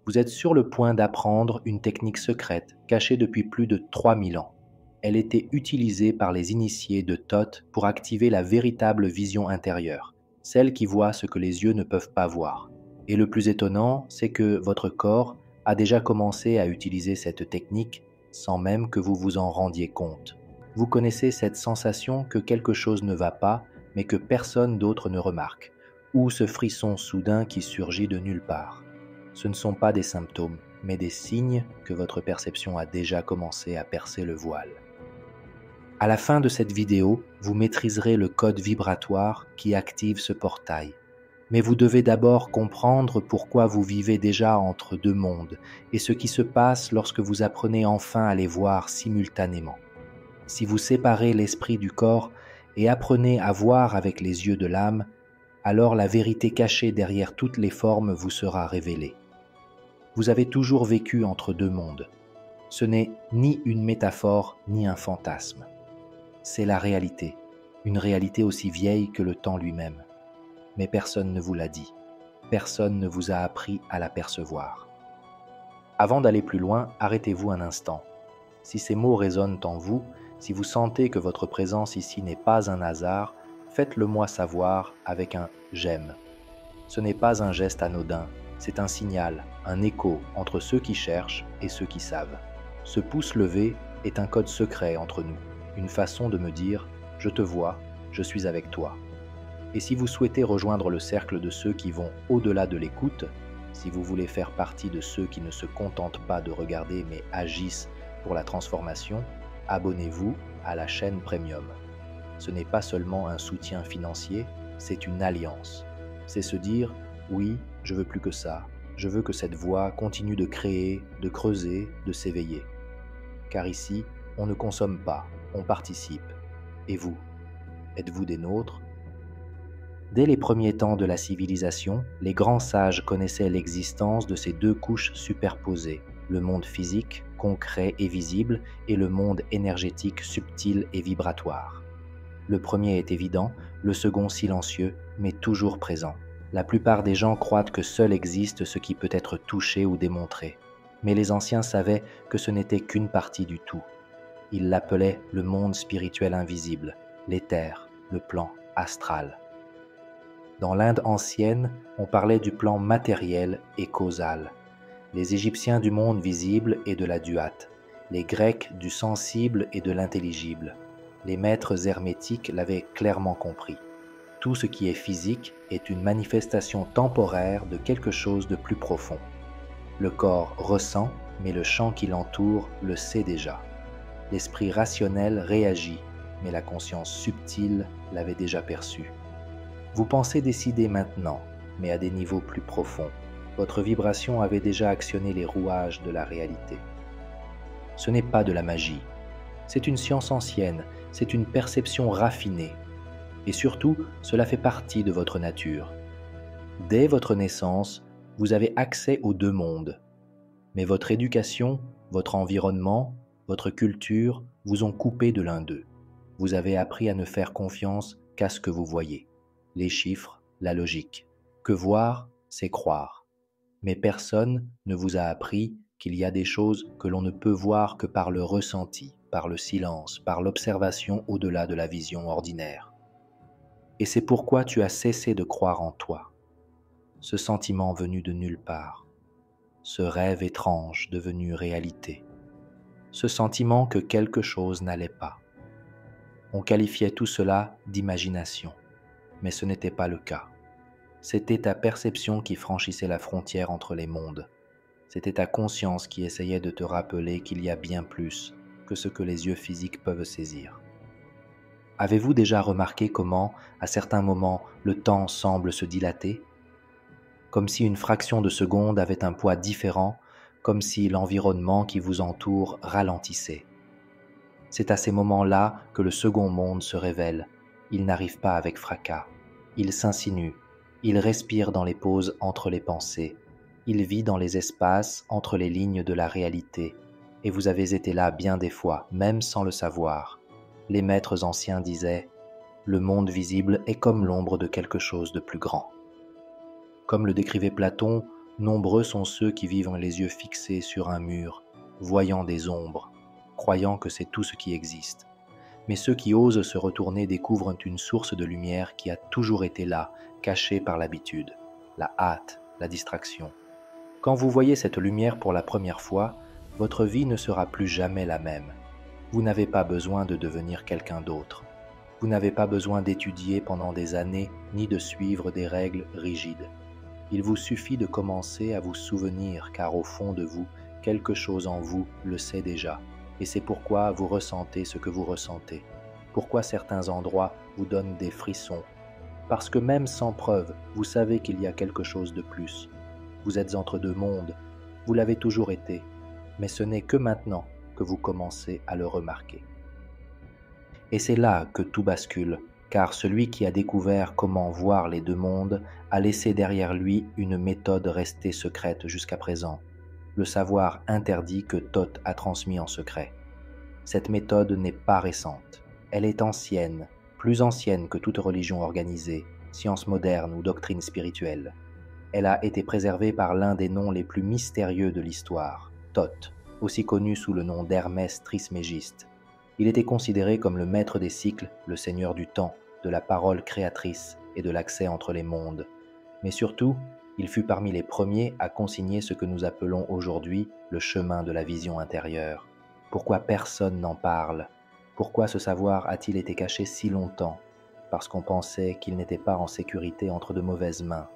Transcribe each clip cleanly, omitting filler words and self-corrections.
Vous êtes sur le point d'apprendre une technique secrète cachée depuis plus de 3000 ans. Elle était utilisée par les initiés de Thoth pour activer la véritable vision intérieure, celle qui voit ce que les yeux ne peuvent pas voir. Et le plus étonnant, c'est que votre corps a déjà commencé à utiliser cette technique sans même que vous vous en rendiez compte. Vous connaissez cette sensation que quelque chose ne va pas, mais que personne d'autre ne remarque, ou ce frisson soudain qui surgit de nulle part. Ce ne sont pas des symptômes, mais des signes que votre perception a déjà commencé à percer le voile. À la fin de cette vidéo, vous maîtriserez le code vibratoire qui active ce portail. Mais vous devez d'abord comprendre pourquoi vous vivez déjà entre deux mondes et ce qui se passe lorsque vous apprenez enfin à les voir simultanément. Si vous séparez l'esprit du corps et apprenez à voir avec les yeux de l'âme, alors la vérité cachée derrière toutes les formes vous sera révélée. Vous avez toujours vécu entre deux mondes. Ce n'est ni une métaphore ni un fantasme. C'est la réalité, une réalité aussi vieille que le temps lui-même. Mais personne ne vous l'a dit. Personne ne vous a appris à l'apercevoir. Avant d'aller plus loin, arrêtez-vous un instant. Si ces mots résonnent en vous, si vous sentez que votre présence ici n'est pas un hasard, faites-le moi savoir avec un « j'aime ». Ce n'est pas un geste anodin, c'est un signal, un écho entre ceux qui cherchent et ceux qui savent. Ce pouce levé est un code secret entre nous, une façon de me dire « je te vois, je suis avec toi ». Et si vous souhaitez rejoindre le cercle de ceux qui vont au-delà de l'écoute, si vous voulez faire partie de ceux qui ne se contentent pas de regarder mais agissent pour la transformation, abonnez-vous à la chaîne Premium. Ce n'est pas seulement un soutien financier, c'est une alliance. C'est se dire « oui, je veux plus que ça, je veux que cette voix continue de créer, de creuser, de s'éveiller. » Car ici, on ne consomme pas, on participe. Et vous, êtes-vous des nôtres ? Dès les premiers temps de la civilisation, les grands sages connaissaient l'existence de ces deux couches superposées, le monde physique, concret et visible, et le monde énergétique subtil et vibratoire. Le premier est évident, le second silencieux, mais toujours présent. La plupart des gens croient que seul existe ce qui peut être touché ou démontré. Mais les anciens savaient que ce n'était qu'une partie du tout. Ils l'appelaient le monde spirituel invisible, l'éther, le plan astral. Dans l'Inde ancienne, on parlait du plan matériel et causal. Les Égyptiens du monde visible et de la duate. Les Grecs du sensible et de l'intelligible. Les maîtres hermétiques l'avaient clairement compris. Tout ce qui est physique est une manifestation temporaire de quelque chose de plus profond. Le corps ressent, mais le champ qui l'entoure le sait déjà. L'esprit rationnel réagit, mais la conscience subtile l'avait déjà perçu. Vous pensez décider maintenant, mais à des niveaux plus profonds. Votre vibration avait déjà actionné les rouages de la réalité. Ce n'est pas de la magie. C'est une science ancienne, c'est une perception raffinée. Et surtout, cela fait partie de votre nature. Dès votre naissance, vous avez accès aux deux mondes. Mais votre éducation, votre environnement, votre culture vous ont coupé de l'un d'eux. Vous avez appris à ne faire confiance qu'à ce que vous voyez. Les chiffres, la logique. Que voir, c'est croire. Mais personne ne vous a appris qu'il y a des choses que l'on ne peut voir que par le ressenti, par le silence, par l'observation au-delà de la vision ordinaire. Et c'est pourquoi tu as cessé de croire en toi. Ce sentiment venu de nulle part. Ce rêve étrange devenu réalité. Ce sentiment que quelque chose n'allait pas. On qualifiait tout cela d'imagination. Mais ce n'était pas le cas. C'était ta perception qui franchissait la frontière entre les mondes. C'était ta conscience qui essayait de te rappeler qu'il y a bien plus que ce que les yeux physiques peuvent saisir. Avez-vous déjà remarqué comment, à certains moments, le temps semble se dilater ? Comme si une fraction de seconde avait un poids différent, comme si l'environnement qui vous entoure ralentissait. C'est à ces moments-là que le second monde se révèle. Il n'arrive pas avec fracas. Il s'insinue. Il respire dans les pauses entre les pensées. Il vit dans les espaces entre les lignes de la réalité. Et vous avez été là bien des fois, même sans le savoir. Les maîtres anciens disaient « Le monde visible est comme l'ombre de quelque chose de plus grand ». Comme le décrivait Platon, Nombreux sont ceux qui vivent les yeux fixés sur un mur, voyant des ombres, croyant que c'est tout ce qui existe. Mais ceux qui osent se retourner découvrent une source de lumière qui a toujours été là, cachée par l'habitude, la hâte, la distraction. Quand vous voyez cette lumière pour la première fois, votre vie ne sera plus jamais la même. Vous n'avez pas besoin de devenir quelqu'un d'autre. Vous n'avez pas besoin d'étudier pendant des années ni de suivre des règles rigides. Il vous suffit de commencer à vous souvenir car au fond de vous, quelque chose en vous le sait déjà. Et c'est pourquoi vous ressentez ce que vous ressentez. Pourquoi certains endroits vous donnent des frissons. Parce que même sans preuve, vous savez qu'il y a quelque chose de plus. Vous êtes entre deux mondes, vous l'avez toujours été, mais ce n'est que maintenant que vous commencez à le remarquer. Et c'est là que tout bascule, car celui qui a découvert comment voir les deux mondes a laissé derrière lui une méthode restée secrète jusqu'à présent, le savoir interdit que Thoth a transmis en secret. Cette méthode n'est pas récente, elle est ancienne, plus ancienne que toute religion organisée, science moderne ou doctrine spirituelle. Elle a été préservée par l'un des noms les plus mystérieux de l'histoire, Thoth, aussi connu sous le nom d'Hermès Trismégiste. Il était considéré comme le maître des cycles, le seigneur du temps, de la parole créatrice et de l'accès entre les mondes. Mais surtout, il fut parmi les premiers à consigner ce que nous appelons aujourd'hui le chemin de la vision intérieure. Pourquoi personne n'en parle? Pourquoi ce savoir a-t-il été caché si longtemps? Parce qu'on pensait qu'il n'était pas en sécurité entre de mauvaises mains.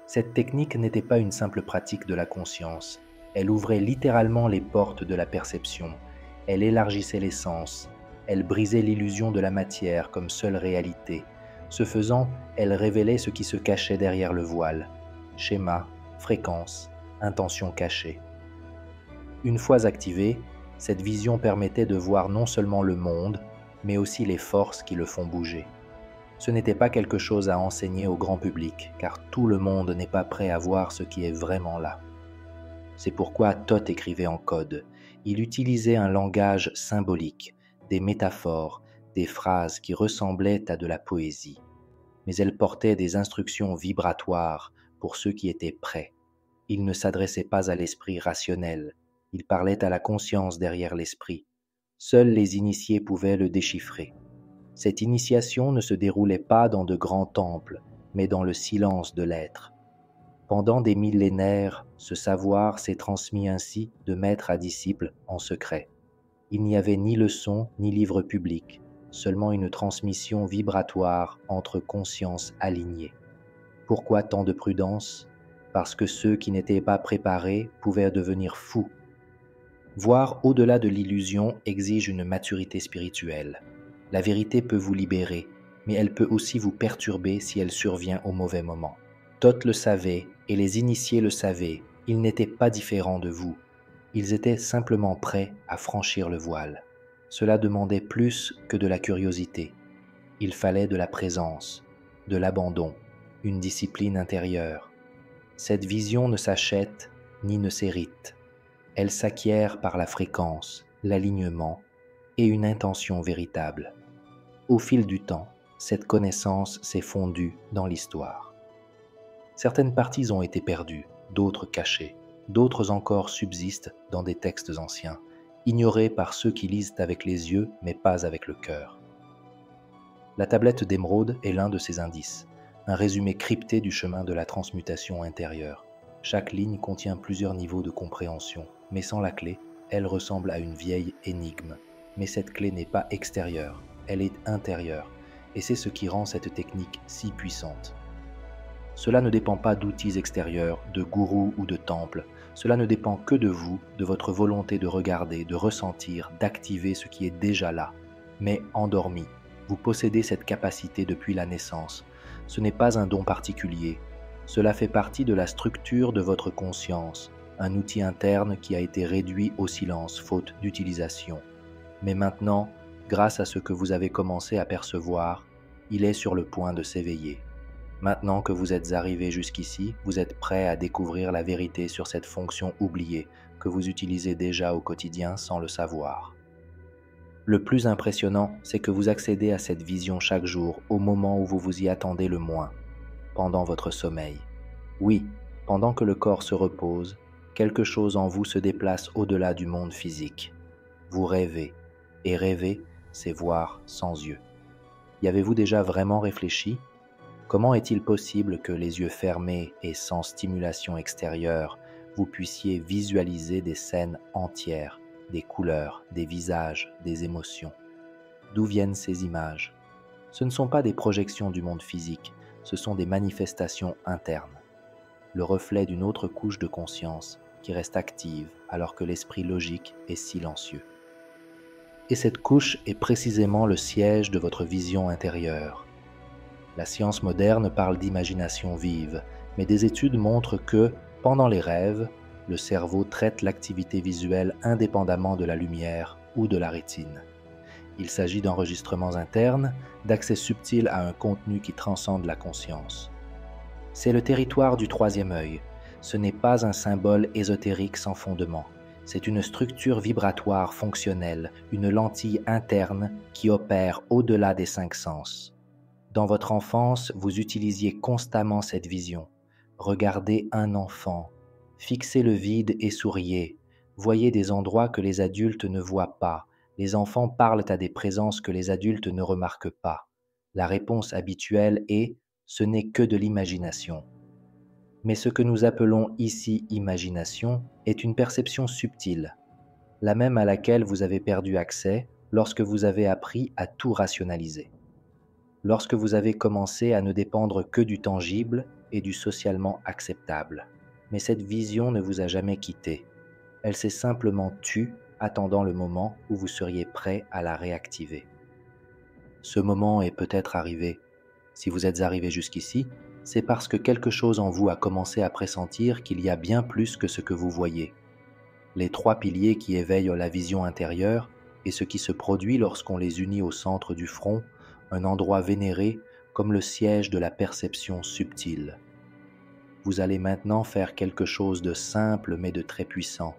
Cette technique n'était pas une simple pratique de la conscience. Elle ouvrait littéralement les portes de la perception. Elle élargissait les sens, elle brisait l'illusion de la matière comme seule réalité. Ce faisant, elle révélait ce qui se cachait derrière le voile. Schéma, fréquence, intention cachée. Une fois activée, cette vision permettait de voir non seulement le monde, mais aussi les forces qui le font bouger. Ce n'était pas quelque chose à enseigner au grand public, car tout le monde n'est pas prêt à voir ce qui est vraiment là. C'est pourquoi Thoth écrivait en code. Il utilisait un langage symbolique, des métaphores, des phrases qui ressemblaient à de la poésie. Mais elles portaient des instructions vibratoires pour ceux qui étaient prêts. Il ne s'adressait pas à l'esprit rationnel, il parlait à la conscience derrière l'esprit. Seuls les initiés pouvaient le déchiffrer. Cette initiation ne se déroulait pas dans de grands temples, mais dans le silence de l'être. Pendant des millénaires, ce savoir s'est transmis ainsi de maître à disciple en secret. Il n'y avait ni leçon ni livre public, seulement une transmission vibratoire entre consciences alignées. Pourquoi tant de prudence? Parce que ceux qui n'étaient pas préparés pouvaient devenir fous. Voir au-delà de l'illusion exige une maturité spirituelle. La vérité peut vous libérer, mais elle peut aussi vous perturber si elle survient au mauvais moment. Thoth le savait et les initiés le savaient, ils n'étaient pas différents de vous. Ils étaient simplement prêts à franchir le voile. Cela demandait plus que de la curiosité. Il fallait de la présence, de l'abandon, une discipline intérieure. Cette vision ne s'achète ni ne s'hérite. Elle s'acquiert par la fréquence, l'alignement et une intention véritable. Au fil du temps, cette connaissance s'est fondue dans l'histoire. Certaines parties ont été perdues, d'autres cachées, d'autres encore subsistent dans des textes anciens, ignorés par ceux qui lisent avec les yeux mais pas avec le cœur. La tablette d'émeraude est l'un de ces indices, un résumé crypté du chemin de la transmutation intérieure. Chaque ligne contient plusieurs niveaux de compréhension, mais sans la clé, elle ressemble à une vieille énigme. Mais cette clé n'est pas extérieure, elle est intérieure, et c'est ce qui rend cette technique si puissante. Cela ne dépend pas d'outils extérieurs, de gourous ou de temples. Cela ne dépend que de vous, de votre volonté de regarder, de ressentir, d'activer ce qui est déjà là. Mais endormi, vous possédez cette capacité depuis la naissance. Ce n'est pas un don particulier. Cela fait partie de la structure de votre conscience, un outil interne qui a été réduit au silence faute d'utilisation. Mais maintenant, grâce à ce que vous avez commencé à percevoir, il est sur le point de s'éveiller. Maintenant que vous êtes arrivé jusqu'ici, vous êtes prêt à découvrir la vérité sur cette fonction oubliée que vous utilisez déjà au quotidien sans le savoir. Le plus impressionnant, c'est que vous accédez à cette vision chaque jour au moment où vous vous y attendez le moins, pendant votre sommeil. Oui, Pendant que le corps se repose, quelque chose en vous se déplace au-delà du monde physique. Vous rêvez, et rêver, c'est voir sans yeux. Y avez-vous déjà vraiment réfléchi? Comment est-il possible que les yeux fermés et sans stimulation extérieure, vous puissiez visualiser des scènes entières, des couleurs, des visages, des émotions? D'où viennent ces images? Ce ne sont pas des projections du monde physique, ce sont des manifestations internes, le reflet d'une autre couche de conscience qui reste active alors que l'esprit logique est silencieux. Et cette couche est précisément le siège de votre vision intérieure. La science moderne parle d'imagination vive, mais des études montrent que, pendant les rêves, le cerveau traite l'activité visuelle indépendamment de la lumière ou de la rétine. Il s'agit d'enregistrements internes, d'accès subtil à un contenu qui transcende la conscience. C'est le territoire du troisième œil. Ce n'est pas un symbole ésotérique sans fondement. C'est une structure vibratoire fonctionnelle, une lentille interne qui opère au-delà des cinq sens. Dans votre enfance, vous utilisiez constamment cette vision. Regardez un enfant, fixez le vide et souriez. Voyez des endroits que les adultes ne voient pas. Les enfants parlent à des présences que les adultes ne remarquent pas. La réponse habituelle est « ce n'est que de l'imagination ». Mais ce que nous appelons ici imagination est une perception subtile, la même à laquelle vous avez perdu accès lorsque vous avez appris à tout rationaliser. Lorsque vous avez commencé à ne dépendre que du tangible et du socialement acceptable. Mais cette vision ne vous a jamais quitté. Elle s'est simplement tue, attendant le moment où vous seriez prêt à la réactiver. Ce moment est peut-être arrivé. Si vous êtes arrivé jusqu'ici, c'est parce que quelque chose en vous a commencé à pressentir qu'il y a bien plus que ce que vous voyez. Les trois piliers qui éveillent la vision intérieure et ce qui se produit lorsqu'on les unit au centre du front, un endroit vénéré comme le siège de la perception subtile. Vous allez maintenant faire quelque chose de simple mais de très puissant.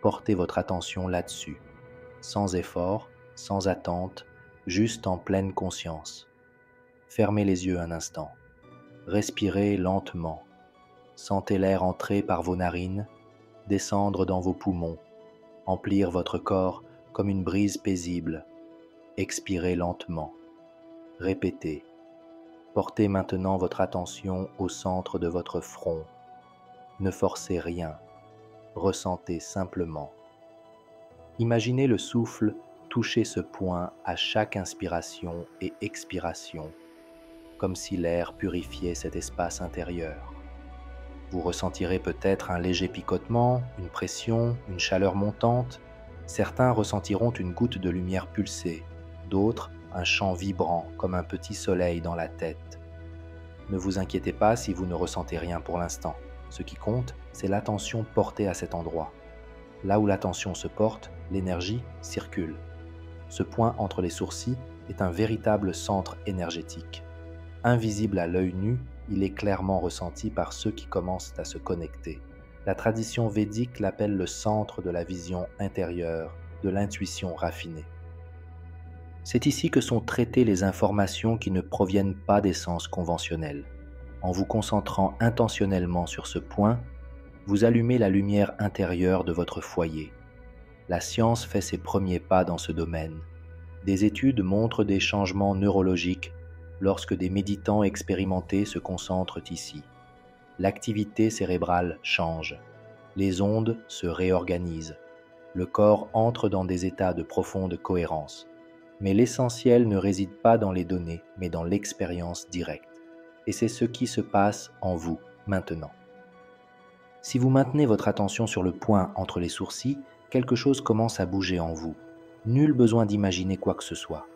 Portez votre attention là-dessus, sans effort, sans attente, juste en pleine conscience. Fermez les yeux un instant. Respirez lentement. Sentez l'air entrer par vos narines, descendre dans vos poumons, emplir votre corps comme une brise paisible. Expirez lentement. Répétez. Portez maintenant votre attention au centre de votre front. Ne forcez rien. Ressentez simplement. Imaginez le souffle toucher ce point à chaque inspiration et expiration, comme si l'air purifiait cet espace intérieur. Vous ressentirez peut-être un léger picotement, une pression, une chaleur montante. Certains ressentiront une goutte de lumière pulsée, d'autres un chant vibrant comme un petit soleil dans la tête. Ne vous inquiétez pas si vous ne ressentez rien pour l'instant. Ce qui compte, c'est l'attention portée à cet endroit. Là où l'attention se porte, l'énergie circule. Ce point entre les sourcils est un véritable centre énergétique. Invisible à l'œil nu, il est clairement ressenti par ceux qui commencent à se connecter. La tradition védique l'appelle le centre de la vision intérieure, de l'intuition raffinée. C'est ici que sont traitées les informations qui ne proviennent pas des sens conventionnels. En vous concentrant intentionnellement sur ce point, vous allumez la lumière intérieure de votre foyer. La science fait ses premiers pas dans ce domaine. Des études montrent des changements neurologiques lorsque des méditants expérimentés se concentrent ici. L'activité cérébrale change. Les ondes se réorganisent. Le corps entre dans des états de profonde cohérence. Mais l'essentiel ne réside pas dans les données, mais dans l'expérience directe. Et c'est ce qui se passe en vous, maintenant. Si vous maintenez votre attention sur le point entre les sourcils, quelque chose commence à bouger en vous. Nul besoin d'imaginer quoi que ce soit.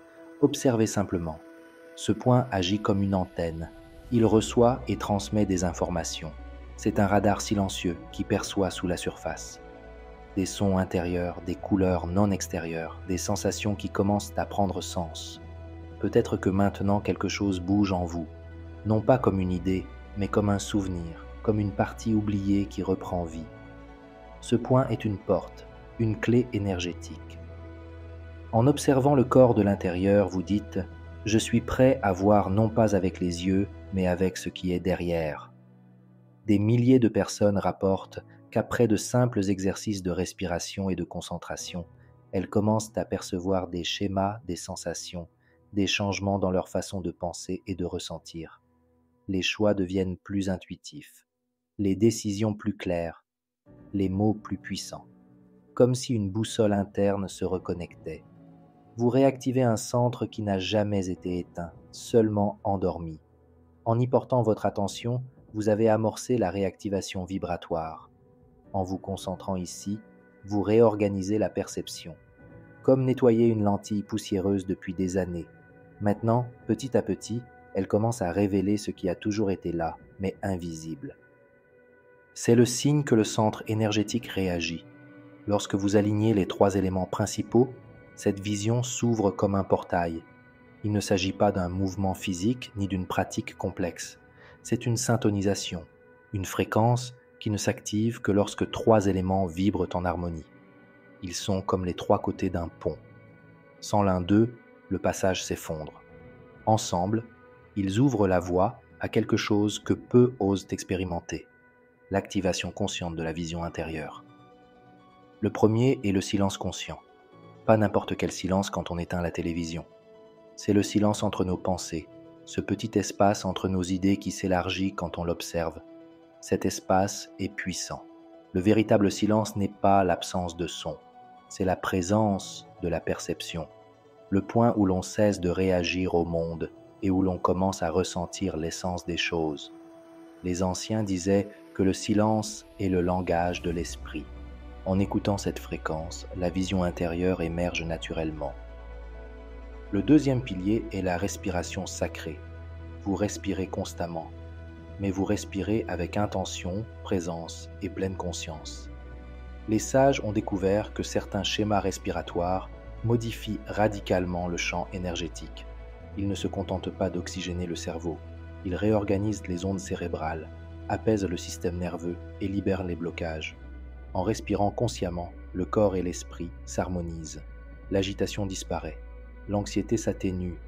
Observez simplement. Ce point agit comme une antenne. Il reçoit et transmet des informations. C'est un radar silencieux qui perçoit sous la surface. Des sons intérieurs, des couleurs non extérieures, des sensations qui commencent à prendre sens. Peut-être que maintenant quelque chose bouge en vous, non pas comme une idée, mais comme un souvenir, comme une partie oubliée qui reprend vie. Ce point est une porte, une clé énergétique. En observant le corps de l'intérieur, vous dites « Je suis prêt à voir non pas avec les yeux, mais avec ce qui est derrière ». Des milliers de personnes rapportent qu'après de simples exercices de respiration et de concentration, elles commencent à percevoir des schémas, des sensations, des changements dans leur façon de penser et de ressentir. Les choix deviennent plus intuitifs, les décisions plus claires, les mots plus puissants, comme si une boussole interne se reconnectait. Vous réactivez un centre qui n'a jamais été éteint, seulement endormi. En y portant votre attention, vous avez amorcé la réactivation vibratoire. En vous concentrant ici, vous réorganisez la perception, comme nettoyer une lentille poussiéreuse depuis des années. Maintenant, petit à petit, elle commence à révéler ce qui a toujours été là, mais invisible. C'est le signe que le centre énergétique réagit. Lorsque vous alignez les 3 éléments principaux, cette vision s'ouvre comme un portail. Il ne s'agit pas d'un mouvement physique ni d'une pratique complexe. C'est une syntonisation, une fréquence qui ne s'active que lorsque 3 éléments vibrent en harmonie. Ils sont comme les 3 côtés d'un pont. Sans l'un d'eux, le passage s'effondre. Ensemble, ils ouvrent la voie à quelque chose que peu osent expérimenter, l'activation consciente de la vision intérieure. Le premier est le silence conscient. Pas n'importe quel silence quand on éteint la télévision. C'est le silence entre nos pensées, ce petit espace entre nos idées qui s'élargit quand on l'observe. Cet espace est puissant. Le véritable silence n'est pas l'absence de son, c'est la présence de la perception, le point où l'on cesse de réagir au monde et où l'on commence à ressentir l'essence des choses. Les anciens disaient que le silence est le langage de l'esprit. En écoutant cette fréquence, la vision intérieure émerge naturellement. Le deuxième pilier est la respiration sacrée. Vous respirez constamment, mais vous respirez avec intention, présence et pleine conscience. Les sages ont découvert que certains schémas respiratoires modifient radicalement le champ énergétique. Ils ne se contentent pas d'oxygéner le cerveau, ils réorganisent les ondes cérébrales, apaisent le système nerveux et libèrent les blocages. En respirant consciemment, le corps et l'esprit s'harmonisent. L'agitation disparaît, l'anxiété s'atténue,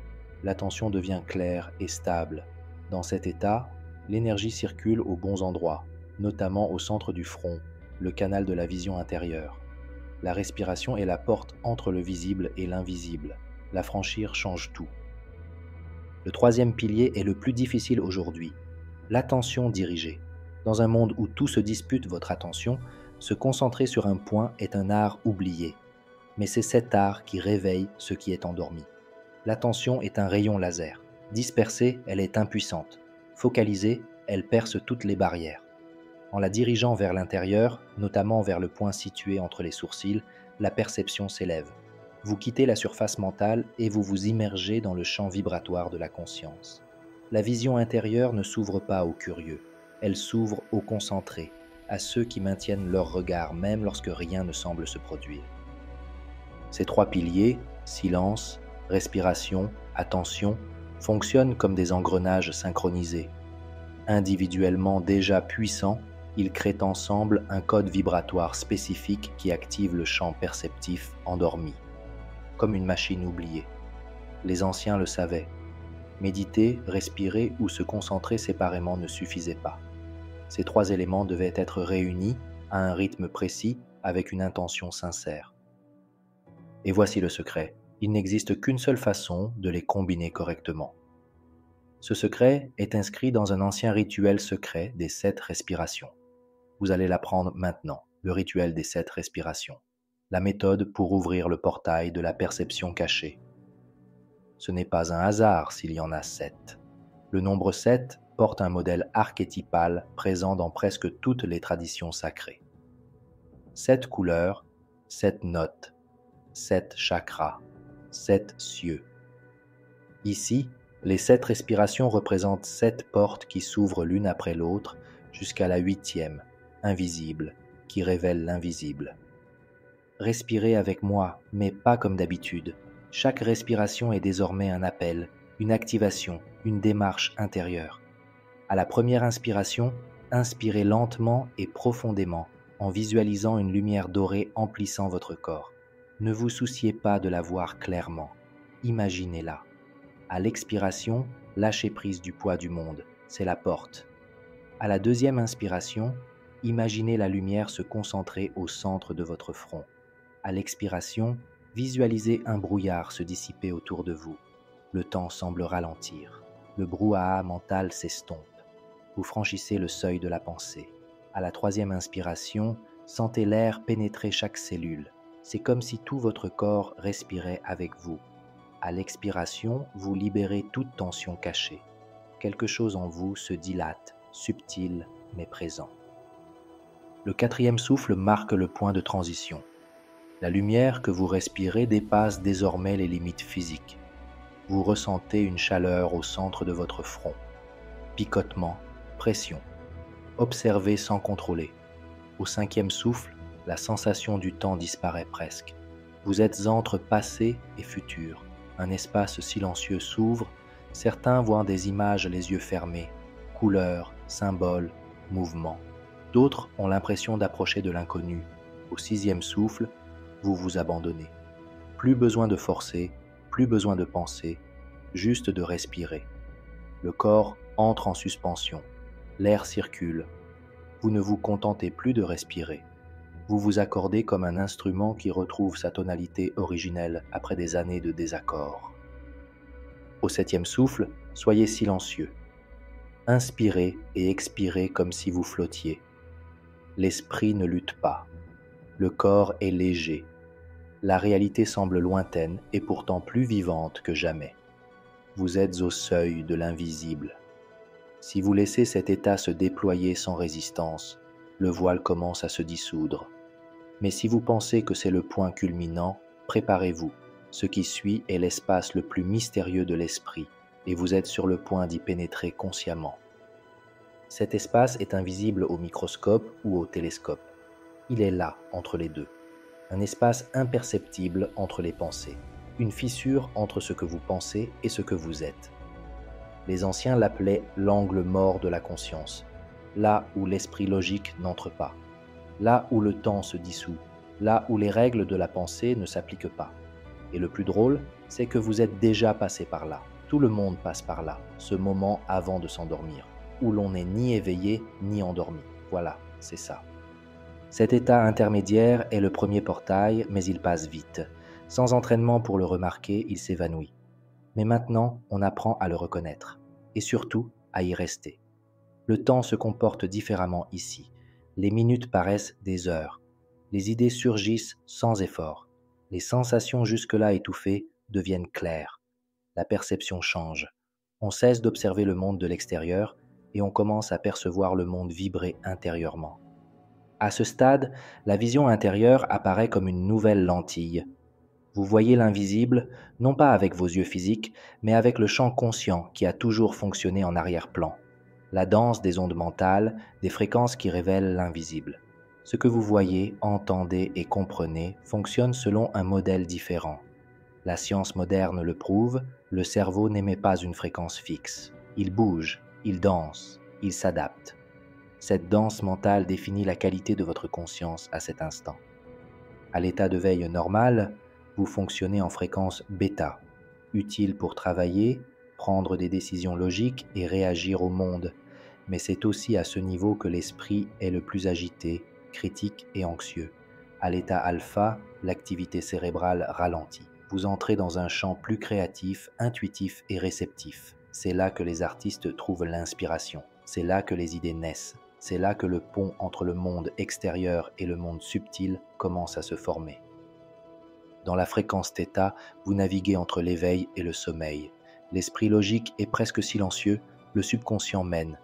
l'attention devient claire et stable. Dans cet état, l'énergie circule aux bons endroits, notamment au centre du front, le canal de la vision intérieure. La respiration est la porte entre le visible et l'invisible. La franchir change tout. Le troisième pilier est le plus difficile aujourd'hui, l'attention dirigée. Dans un monde où tout se dispute votre attention, se concentrer sur un point est un art oublié. Mais c'est cet art qui réveille ce qui est endormi. L'attention est un rayon laser. Dispersée, elle est impuissante. Focalisée, elle perce toutes les barrières. En la dirigeant vers l'intérieur, notamment vers le point situé entre les sourcils, la perception s'élève. Vous quittez la surface mentale et vous vous immergez dans le champ vibratoire de la conscience. La vision intérieure ne s'ouvre pas aux curieux, elle s'ouvre aux concentrés, à ceux qui maintiennent leur regard même lorsque rien ne semble se produire. Ces 3 piliers, silence, respiration, attention, fonctionnent comme des engrenages synchronisés. Individuellement déjà puissants, ils créent ensemble un code vibratoire spécifique qui active le champ perceptif endormi, comme une machine oubliée. Les anciens le savaient. Méditer, respirer ou se concentrer séparément ne suffisait pas. Ces 3 éléments devaient être réunis à un rythme précis avec une intention sincère. Et voici le secret, il n'existe qu'une seule façon de les combiner correctement. Ce secret est inscrit dans un ancien rituel secret des 7 respirations. Vous allez l'apprendre maintenant, le rituel des 7 respirations, la méthode pour ouvrir le portail de la perception cachée. Ce n'est pas un hasard s'il y en a 7. Le nombre 7 porte un modèle archétypal présent dans presque toutes les traditions sacrées. 7 couleurs, 7 notes, 7 chakras, 7 cieux. Ici, les 7 respirations représentent 7 portes qui s'ouvrent l'une après l'autre jusqu'à la 8e, invisible, qui révèle l'invisible. Respirez avec moi, mais pas comme d'habitude. Chaque respiration est désormais un appel, une activation, une démarche intérieure. À la première inspiration, inspirez lentement et profondément en visualisant une lumière dorée emplissant votre corps. Ne vous souciez pas de la voir clairement, imaginez-la. À l'expiration, lâchez prise du poids du monde, c'est la porte. À la deuxième inspiration, imaginez la lumière se concentrer au centre de votre front. À l'expiration, visualisez un brouillard se dissiper autour de vous. Le temps semble ralentir. Le brouhaha mental s'estompe. Vous franchissez le seuil de la pensée. À la troisième inspiration, sentez l'air pénétrer chaque cellule. C'est comme si tout votre corps respirait avec vous. À l'expiration, vous libérez toute tension cachée. Quelque chose en vous se dilate, subtil mais présent. Le quatrième souffle marque le point de transition. La lumière que vous respirez dépasse désormais les limites physiques. Vous ressentez une chaleur au centre de votre front. Picotement, pression. Observez sans contrôler. Au cinquième souffle, la sensation du temps disparaît presque. Vous êtes entre passé et futur. Un espace silencieux s'ouvre. Certains voient des images les yeux fermés, couleurs, symboles, mouvements. D'autres ont l'impression d'approcher de l'inconnu. Au sixième souffle, vous vous abandonnez. Plus besoin de forcer, plus besoin de penser, juste de respirer. Le corps entre en suspension. L'air circule. Vous ne vous contentez plus de respirer. Vous vous accordez comme un instrument qui retrouve sa tonalité originelle après des années de désaccord. Au septième souffle, soyez silencieux. Inspirez et expirez comme si vous flottiez. L'esprit ne lutte pas. Le corps est léger. La réalité semble lointaine et pourtant plus vivante que jamais. Vous êtes au seuil de l'invisible. Si vous laissez cet état se déployer sans résistance, le voile commence à se dissoudre. Mais si vous pensez que c'est le point culminant, préparez-vous. Ce qui suit est l'espace le plus mystérieux de l'esprit, et vous êtes sur le point d'y pénétrer consciemment. Cet espace est invisible au microscope ou au télescope. Il est là, entre les deux. Un espace imperceptible entre les pensées. Une fissure entre ce que vous pensez et ce que vous êtes. Les anciens l'appelaient l'angle mort de la conscience, là où l'esprit logique n'entre pas, là où le temps se dissout, là où les règles de la pensée ne s'appliquent pas. Et le plus drôle, c'est que vous êtes déjà passé par là. Tout le monde passe par là, ce moment avant de s'endormir, où l'on n'est ni éveillé ni endormi. Voilà, c'est ça. Cet état intermédiaire est le premier portail, mais il passe vite. Sans entraînement pour le remarquer, il s'évanouit. Mais maintenant, on apprend à le reconnaître, et surtout à y rester. Le temps se comporte différemment ici. Les minutes paraissent des heures. Les idées surgissent sans effort. Les sensations jusque-là étouffées deviennent claires. La perception change. On cesse d'observer le monde de l'extérieur et on commence à percevoir le monde vibrer intérieurement. À ce stade, la vision intérieure apparaît comme une nouvelle lentille. Vous voyez l'invisible, non pas avec vos yeux physiques, mais avec le champ conscient qui a toujours fonctionné en arrière-plan. La danse des ondes mentales, des fréquences qui révèlent l'invisible. Ce que vous voyez, entendez et comprenez fonctionne selon un modèle différent. La science moderne le prouve, le cerveau n'émet pas une fréquence fixe. Il bouge, il danse, il s'adapte. Cette danse mentale définit la qualité de votre conscience à cet instant. À l'état de veille normal, vous fonctionnez en fréquence bêta, utile pour travailler, prendre des décisions logiques et réagir au monde. Mais c'est aussi à ce niveau que l'esprit est le plus agité, critique et anxieux. À l'état alpha, l'activité cérébrale ralentit. Vous entrez dans un champ plus créatif, intuitif et réceptif. C'est là que les artistes trouvent l'inspiration. C'est là que les idées naissent. C'est là que le pont entre le monde extérieur et le monde subtil commence à se former. Dans la fréquence θ, vous naviguez entre l'éveil et le sommeil. L'esprit logique est presque silencieux, le subconscient mène.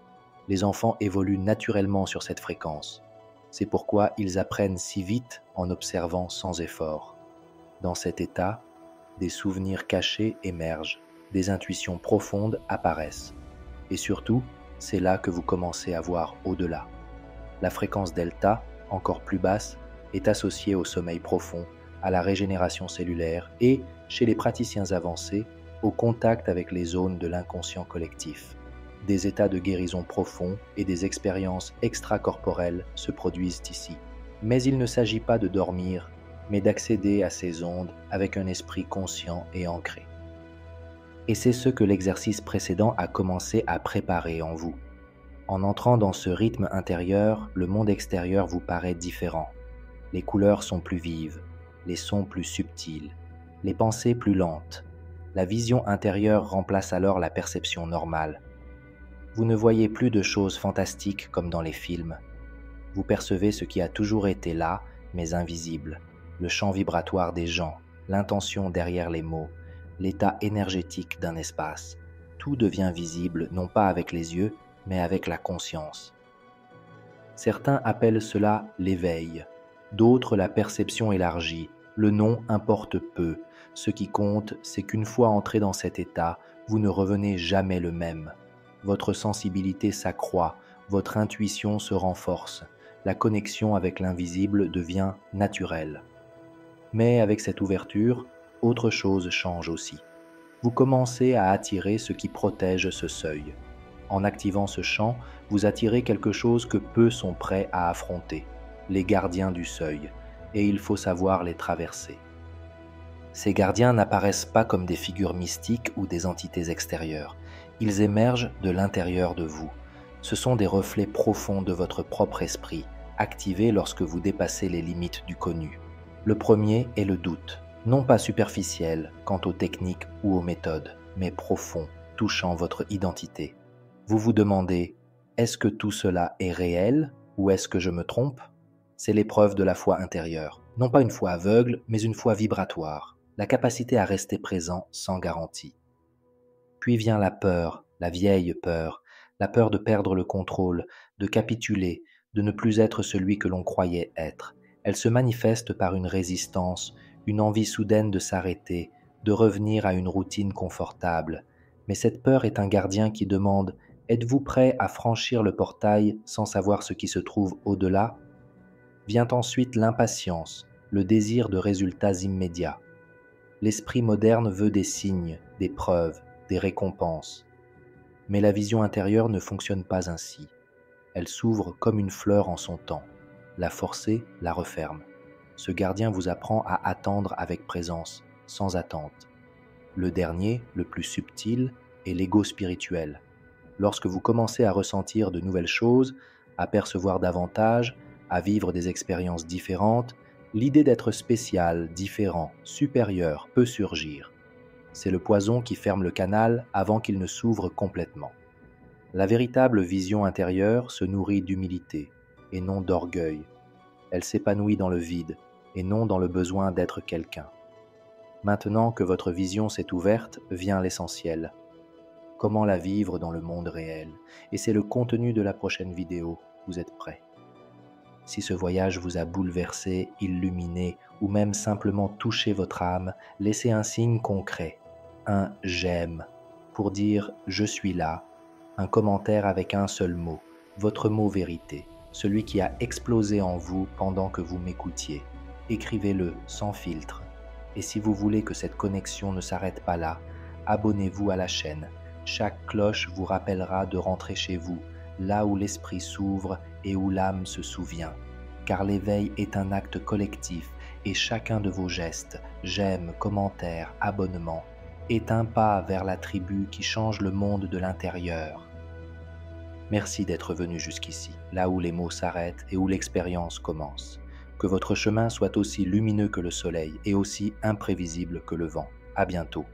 Les enfants évoluent naturellement sur cette fréquence. C'est pourquoi ils apprennent si vite en observant sans effort. Dans cet état, des souvenirs cachés émergent, des intuitions profondes apparaissent. Et surtout, c'est là que vous commencez à voir au-delà. La fréquence delta, encore plus basse, est associée au sommeil profond, à la régénération cellulaire et, chez les praticiens avancés, au contact avec les zones de l'inconscient collectif. Des états de guérison profonds et des expériences extracorporelles se produisent ici. Mais il ne s'agit pas de dormir, mais d'accéder à ces ondes avec un esprit conscient et ancré. Et c'est ce que l'exercice précédent a commencé à préparer en vous. En entrant dans ce rythme intérieur, le monde extérieur vous paraît différent. Les couleurs sont plus vives, les sons plus subtils, les pensées plus lentes. La vision intérieure remplace alors la perception normale. Vous ne voyez plus de choses fantastiques comme dans les films. Vous percevez ce qui a toujours été là, mais invisible. Le champ vibratoire des gens, l'intention derrière les mots, l'état énergétique d'un espace. Tout devient visible non pas avec les yeux, mais avec la conscience. Certains appellent cela l'éveil, d'autres la perception élargie. Le nom importe peu. Ce qui compte, c'est qu'une fois entré dans cet état, vous ne revenez jamais le même. Votre sensibilité s'accroît, votre intuition se renforce, la connexion avec l'invisible devient naturelle. Mais avec cette ouverture, autre chose change aussi. Vous commencez à attirer ce qui protège ce seuil. En activant ce champ, vous attirez quelque chose que peu sont prêts à affronter, les gardiens du seuil, et il faut savoir les traverser. Ces gardiens n'apparaissent pas comme des figures mystiques ou des entités extérieures. Ils émergent de l'intérieur de vous. Ce sont des reflets profonds de votre propre esprit, activés lorsque vous dépassez les limites du connu. Le premier est le doute, non pas superficiel quant aux techniques ou aux méthodes, mais profond, touchant votre identité. Vous vous demandez, est-ce que tout cela est réel ou est-ce que je me trompe? C'est l'épreuve de la foi intérieure, non pas une foi aveugle, mais une foi vibratoire, la capacité à rester présent sans garantie. Puis vient la peur, la vieille peur, la peur de perdre le contrôle, de capituler, de ne plus être celui que l'on croyait être. Elle se manifeste par une résistance, une envie soudaine de s'arrêter, de revenir à une routine confortable. Mais cette peur est un gardien qui demande « Êtes-vous prêt à franchir le portail sans savoir ce qui se trouve au-delà ?» Vient ensuite l'impatience, le désir de résultats immédiats. L'esprit moderne veut des signes, des preuves, des récompenses. Mais la vision intérieure ne fonctionne pas ainsi. Elle s'ouvre comme une fleur en son temps. La forcer la referme. Ce gardien vous apprend à attendre avec présence, sans attente. Le dernier, le plus subtil, est l'ego spirituel. Lorsque vous commencez à ressentir de nouvelles choses, à percevoir davantage, à vivre des expériences différentes, l'idée d'être spécial, différent, supérieur peut surgir. C'est le poison qui ferme le canal avant qu'il ne s'ouvre complètement. La véritable vision intérieure se nourrit d'humilité et non d'orgueil. Elle s'épanouit dans le vide et non dans le besoin d'être quelqu'un. Maintenant que votre vision s'est ouverte, vient l'essentiel. Comment la vivre dans le monde réel? Et c'est le contenu de la prochaine vidéo. Vous êtes prêts? Si ce voyage vous a bouleversé, illuminé ou même simplement touché votre âme, laissez un signe concret, un « j'aime » pour dire « je suis là », un commentaire avec un seul mot, votre mot vérité, celui qui a explosé en vous pendant que vous m'écoutiez. Écrivez-le sans filtre. Et si vous voulez que cette connexion ne s'arrête pas là, abonnez-vous à la chaîne. Chaque cloche vous rappellera de rentrer chez vous, là où l'esprit s'ouvre et où l'âme se souvient. Car l'éveil est un acte collectif et chacun de vos gestes, j'aime, commentaires, abonnements, est un pas vers la tribu qui change le monde de l'intérieur. Merci d'être venu jusqu'ici, là où les mots s'arrêtent et où l'expérience commence. Que votre chemin soit aussi lumineux que le soleil et aussi imprévisible que le vent. À bientôt.